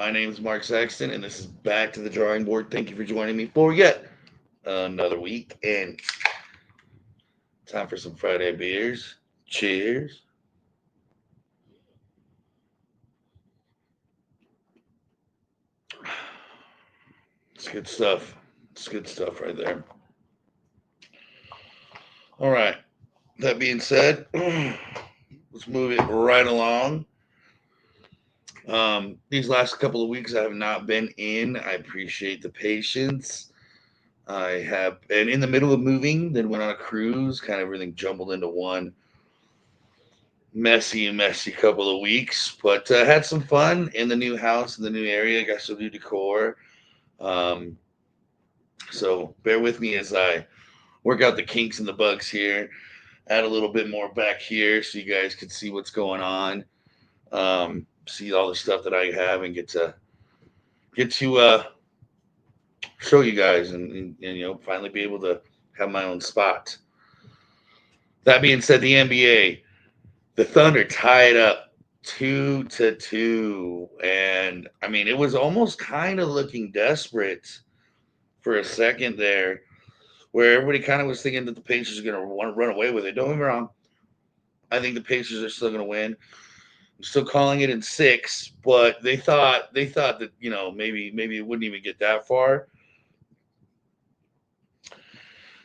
My name is Mark Sexton, and this is Back to the Drawing Board. Thank you for joining me for yet another week. And time for some Friday beers. Cheers. It's good stuff. It's good stuff right there. All right. That being said, let's move it right along. These last couple of weeks I have not been in. I appreciate the patience. I have been in the middle of moving, then went on a cruise, kind of everything jumbled into one messy couple of weeks, but had some fun in the new house in the new area. Got some new decor. Um, so bear with me as I work out the kinks and the bugs here. Add a little bit more back here so you guys can see what's going on. See all the stuff that I have and get to show you guys and finally be able to have my own spot. That being said, the NBA, the Thunder tied up 2-2, and I mean it was almost kind of looking desperate for a second there, where everybody kind of was thinking that the Pacers are going to want to run away with it. Don't get me wrong, I think the Pacers are still going to win. I'm still calling it in six, but they thought that maybe it wouldn't even get that far.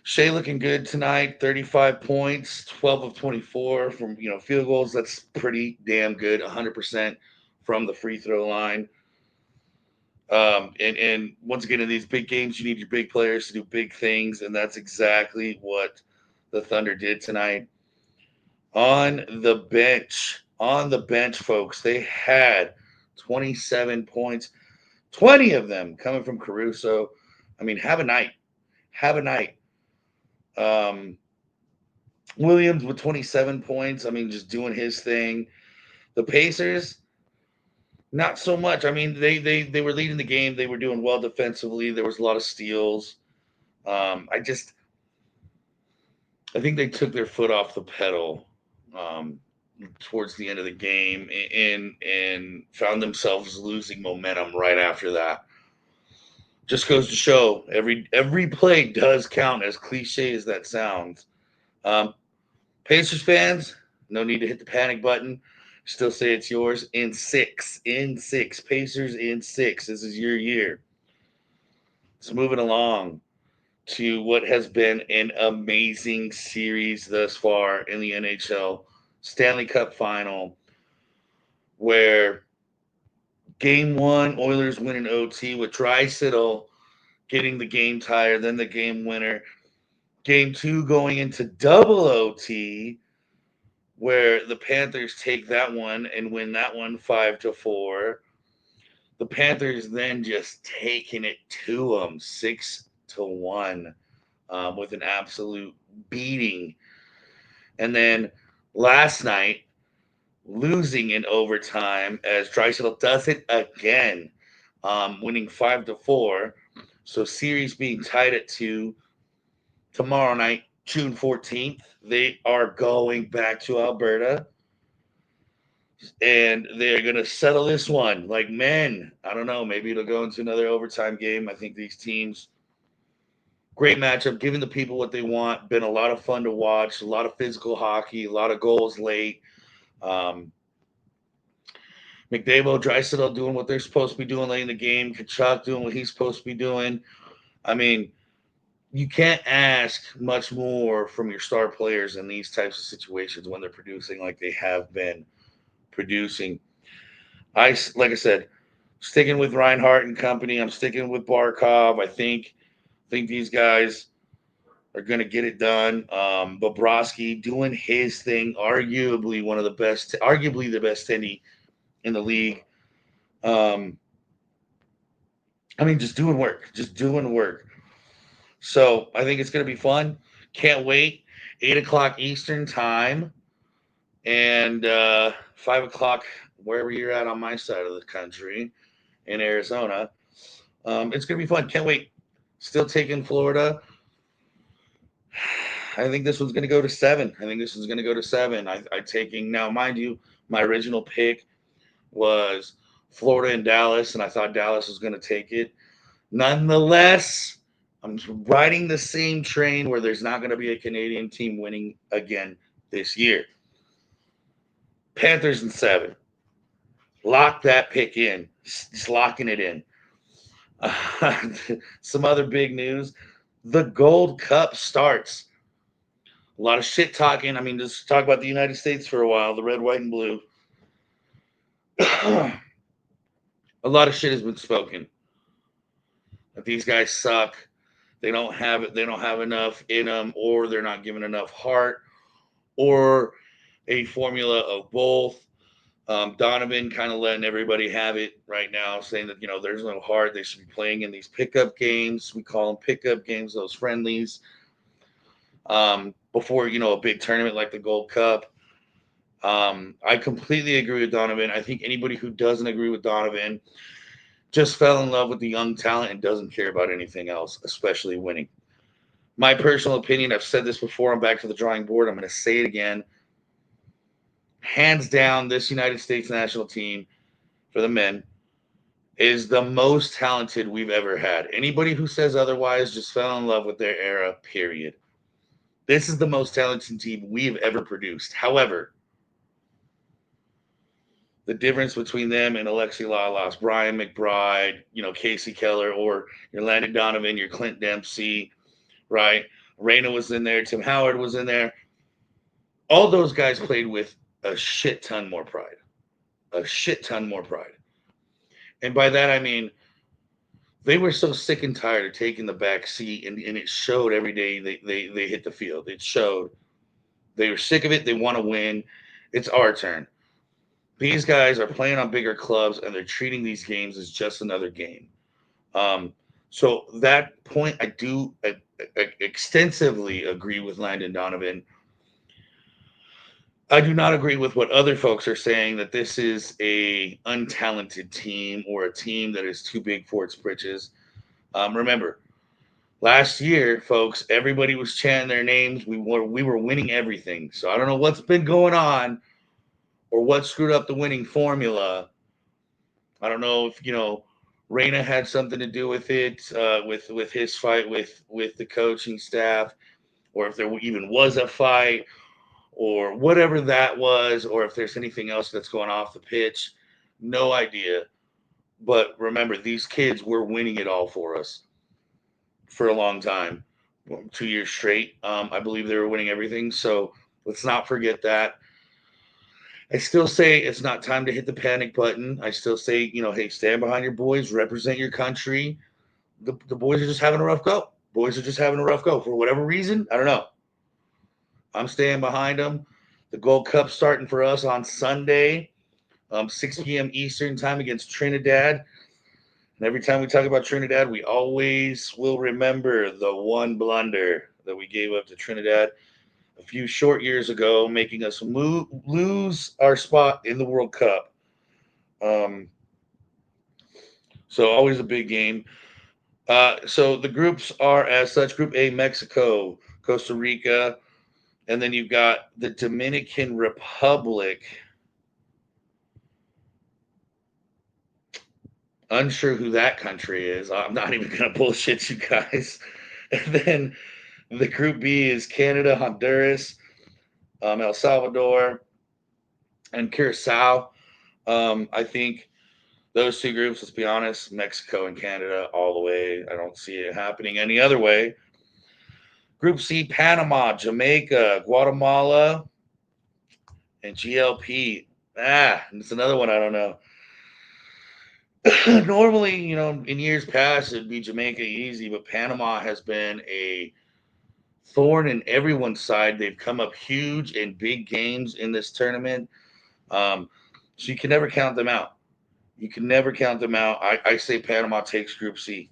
Shea looking good tonight, 35 points, 12 of 24 from field goals. That's pretty damn good. 100% from the free throw line. And once again, in these big games, you need your big players to do big things, and that's exactly what the Thunder did tonight. On the bench, folks, they had 27 points, 20 of them coming from Caruso. I mean, have a night. Have a night. Um, Williams with 27 points. I mean, just doing his thing. The Pacers, not so much. I mean, they were leading the game. They were doing well defensively. There was a lot of steals. I think they took their foot off the pedal um, towards the end of the game and found themselves losing momentum right after that. Just goes to show every play does count, as cliche as that sounds. Um, Pacers fans, no need to hit the panic button. Still say it's yours in six. In six. Pacers in six. This is your year. So moving along to what has been an amazing series thus far in the NHL Stanley Cup final, where game one, Oilers win in OT with Draisaitl getting the game tire, then the game winner. Game two going into double OT, where the Panthers take that one and win that one 5-4. The Panthers then just taking it to them 6-1 with an absolute beating. And then last night, losing in overtime as Draisaitl does it again, winning 5-4. So series being tied at 2 tomorrow night, June 14th. They are going back to Alberta and they're going to settle this one like men. I don't know. Maybe it'll go into another overtime game. I think these teams, great matchup, giving the people what they want. Been a lot of fun to watch, a lot of physical hockey, a lot of goals late. Um, McDavid, Draisaitl doing what they're supposed to be doing late in the game. Kachuk doing what he's supposed to be doing. I mean, you can't ask much more from your star players in these types of situations when they're producing like they have been producing. Like I said, sticking with Reinhardt and company. I'm sticking with Barkov. I think these guys are going to get it done. Bobrovsky doing his thing, arguably the best tendy in the league. Um, I mean, just doing work. So I think it's going to be fun. Can't wait. 8 o'clock Eastern time and 5 o'clock wherever you're at on my side of the country in Arizona. It's going to be fun. Can't wait. Still taking Florida. I think this one's going to go to seven. I think this is going to go to seven. I taking now, mind you, my original pick was Florida and Dallas, and I thought Dallas was going to take it. Nonetheless, I'm riding the same train where there's not going to be a Canadian team winning again this year. Panthers in 7. Lock that pick in. Just locking it in. Some other big news. The Gold Cup starts. A lot of shit talking. I mean, just talk about the United States for a while, the red, white, and blue. A lot of shit has been spoken. That these guys suck. They don't have it. They don't have enough in them, or they're not given enough heart, or a formula of both. Donovan kind of letting everybody have it right now, saying that there's no heart. They should be playing in these pickup games. We call them pickup games, those friendlies. Before a big tournament like the Gold Cup. I completely agree with Donovan. I think anybody who doesn't agree with Donovan just fell in love with the young talent and doesn't care about anything else, especially winning. My personal opinion, I've said this before, I'm back to the drawing board. I'm going to say it again. Hands down, this United States national team for the men is the most talented we've ever had. Anybody who says otherwise just fell in love with their era, period. This is the most talented team we've ever produced. However, the difference between them and Alexi Lalas, Brian McBride, Casey Keller, or your Landon Donovan, your Clint Dempsey, right? Reyna was in there. Tim Howard was in there. All those guys played with a shit ton more pride. A shit ton more pride. And by that, I mean, they were so sick and tired of taking the back seat, and it showed every day they hit the field. It showed. They were sick of it. They want to win. It's our turn. These guys are playing on bigger clubs, and they're treating these games as just another game. So that point, I do extensively agree with Landon Donovan. I do not agree with what other folks are saying that this is a untalented team or a team that is too big for its britches. Remember, last year, folks, everybody was chanting their names. We were winning everything. So I don't know what's been going on or what screwed up the winning formula. I don't know if Reyna had something to do with it, with his fight with the coaching staff, or if there even was a fight, or whatever that was, or if there's anything else that's going off the pitch. No idea. But remember, these kids were winning it all for us for a long time, 2 years straight. I believe they were winning everything. So let's not forget that. I still say it's not time to hit the panic button. I still say, hey, stand behind your boys, represent your country. The boys are just having a rough go. Boys are just having a rough go for whatever reason. I don't know. I'm staying behind them. The Gold Cup starting for us on Sunday, 6 p.m. Eastern time against Trinidad. And every time we talk about Trinidad, we always will remember the one blunder that we gave up to Trinidad a few short years ago, making us lose our spot in the World Cup. Um, so always a big game. So the groups are as such: Group A, Mexico, Costa Rica, and then you've got the Dominican Republic. Unsure who that country is. I'm not even going to bullshit you guys. And then the Group B is Canada, Honduras, El Salvador, and Curacao. I think those two groups, let's be honest, Mexico and Canada all the way. I don't see it happening any other way. Group C, Panama, Jamaica, Guatemala, and GLP. It's another one I don't know. Normally, in years past, it'd be Jamaica easy, but Panama has been a thorn in everyone's side. They've come up huge in big games in this tournament. So you can never count them out. You can never count them out. I say Panama takes Group C.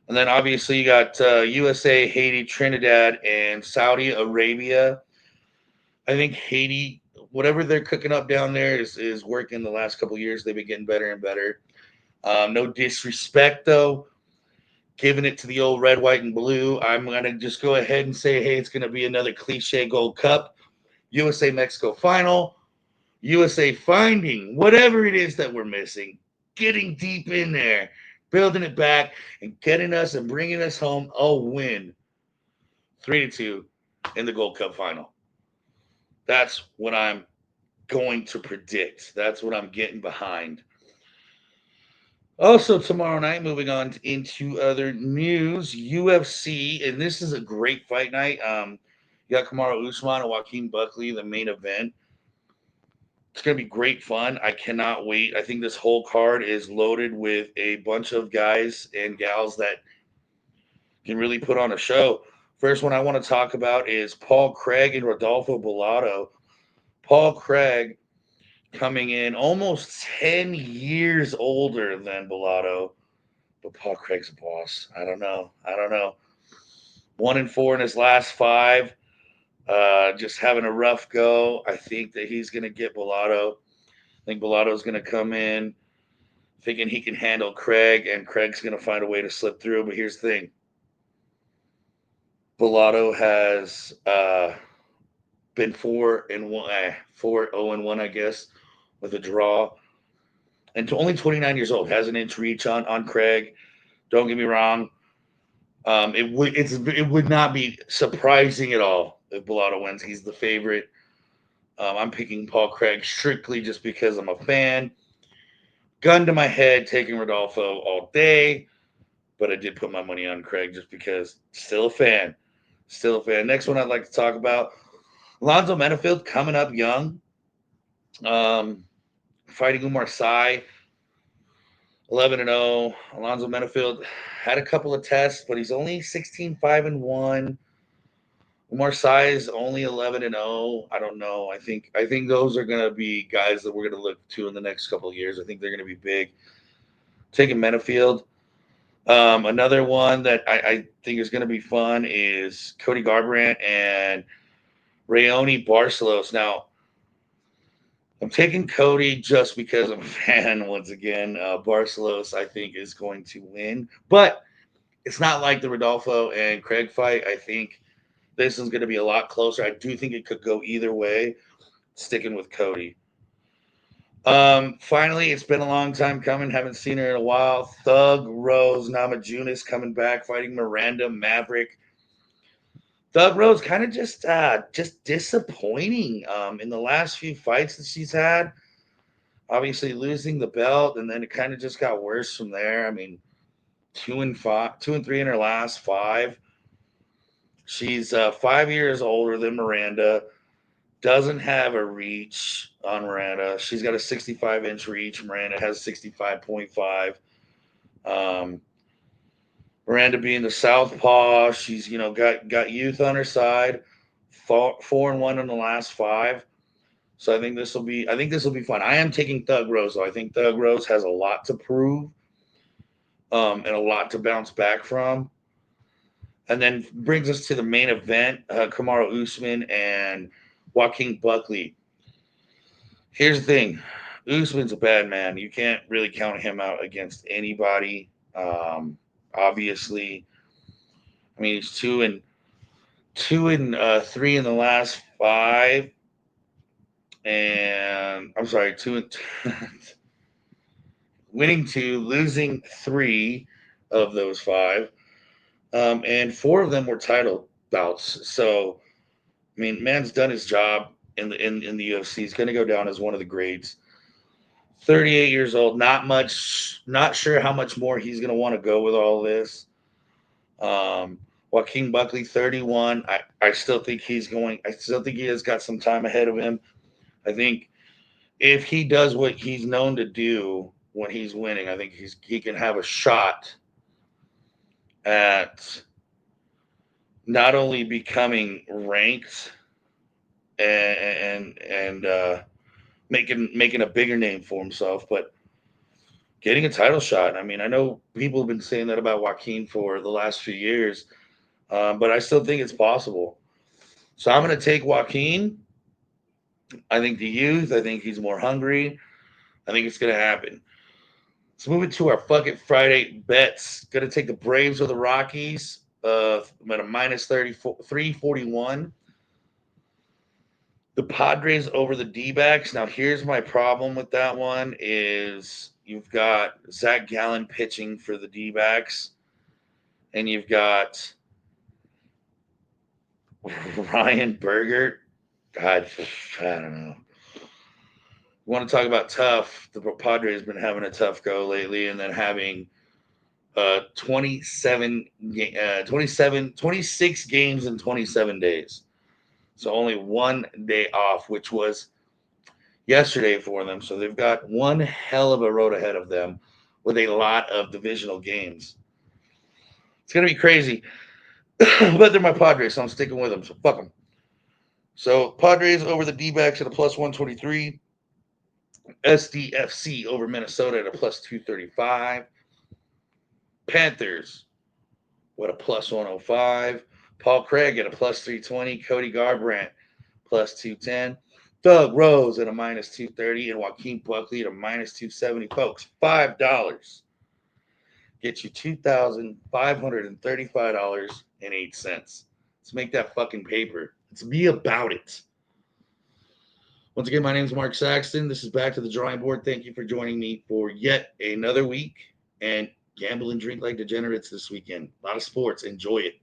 And then obviously you got USA, Haiti, Trinidad, and Saudi Arabia. I think Haiti, whatever they're cooking up down there, is working the last couple of years. They've been getting better and better. No disrespect, though. Giving it to the old red, white, and blue. I'm going to just go ahead and say, hey, it's going to be another cliche Gold Cup. USA Mexico final. USA finding whatever it is that we're missing, getting deep in there, building it back, and getting us and bringing us home a win, 3-2 in the Gold Cup final. That's what I'm going to predict. That's what I'm getting behind. Also, tomorrow night, moving on into other news, UFC, and this is a great fight night. You got Kamaru Usman and Joaquin Buckley, the main event. It's going to be great fun. I cannot wait. I think this whole card is loaded with a bunch of guys and gals that can really put on a show. First one I want to talk about is Paul Craig and Rodolfo Bellato. Paul Craig coming in almost 10 years older than Bellato, but Paul Craig's a boss. I don't know. 1-4 in his last five. Just having a rough go. I think that he's going to get Bellato. I think Bellato's going to come in thinking he can handle Craig, and Craig's going to find a way to slip through. But here's the thing: Bellato has been 4-1, 4-0-1, I guess, with a draw, and only 29 years old. Has an inch reach on Craig. Don't get me wrong. It would not be surprising at all if Bellato wins. He's the favorite. I'm picking Paul Craig strictly just because I'm a fan. Gun to my head, taking Rodolfo all day, but I did put my money on Craig just because. Still a fan. Still a fan. Next one I'd like to talk about: Alonzo Menafield coming up young, um, fighting Umar Sy, 11-0. Alonzo Menafield had a couple of tests, but he's only 16-5-1. Umar Sy is only 11-0. I don't know. I think those are gonna be guys that we're gonna look to in the next couple of years. I think they're gonna be big. Taking Menafield. Another one that I think is gonna be fun is Cody Garbrandt and Raoni Barcelos. Now, I'm taking Cody just because I'm a fan once again. Barcelos, I think, is going to win, but it's not like the Rodolfo and Craig fight. I think this is going to be a lot closer. I do think it could go either way. Sticking with Cody. Finally, it's been a long time coming. Haven't seen her in a while. Thug Rose Namajunas coming back, fighting Miranda Maverick. Thug Rose kind of just disappointing in the last few fights that she's had. Obviously losing the belt, and then it kind of just got worse from there. I mean, 2-3 in her last five. She's 5 years older than Miranda. Doesn't have a reach on Miranda. She's got a 65-inch reach. Miranda has 65.5. Um, Miranda being the southpaw, she's got youth on her side. 4-1 in the last five. So I think this will be fun. I am taking Thug Rose though. I think Thug Rose has a lot to prove, and a lot to bounce back from. And then brings us to the main event: Kamaru Usman and Joaquin Buckley. Here's the thing: Usman's a bad man. You can't really count him out against anybody. Obviously, I mean he's 2-3 in the last five, and I'm sorry, winning two, losing three of those five, and four of them were title bouts. So, I mean, man's done his job in the UFC. He's going to go down as one of the greats. 38 years old, not much, not sure how much more he's going to want to go with all this. Um, Joaquin Buckley, 31. I still think I still think he has got some time ahead of him. I think if he does what he's known to do when he's winning, I think he can have a shot at not only becoming ranked and making a bigger name for himself, but getting a title shot. I mean, I know people have been saying that about Joaquin for the last few years, but I still think it's possible. So I'm going to take Joaquin. I think the youth. I think he's more hungry. I think it's going to happen. Let's move it to our fucking Friday bets. Going to take the Braves or the Rockies. I'm at a minus 341. The Padres over the D-backs. Now, here's my problem with that one is you've got Zach Gallen pitching for the D-backs, and you've got Ryan Berger. God, I don't know. You want to talk about tough? The Padres been having a tough go lately, and then having 26 games in 27 days. So only one day off, which was yesterday for them. So they've got one hell of a road ahead of them with a lot of divisional games. It's going to be crazy. But they're my Padres, so I'm sticking with them. So fuck them. So Padres over the D-backs at a plus 123. SDFC over Minnesota at a plus 235. Panthers, what a plus 105. Paul Craig at a plus 320. Cody Garbrandt plus 210. Doug Rose at a minus 230. And Joaquin Buckley at a minus 270. Folks, $5 get you $2,535.08. Let's make that fucking paper. Let's be about it. Once again, my name is Mark Saxton. This is Back to the Drawing Board. Thank you for joining me for yet another week. And gamble and drink like degenerates this weekend. A lot of sports. Enjoy it.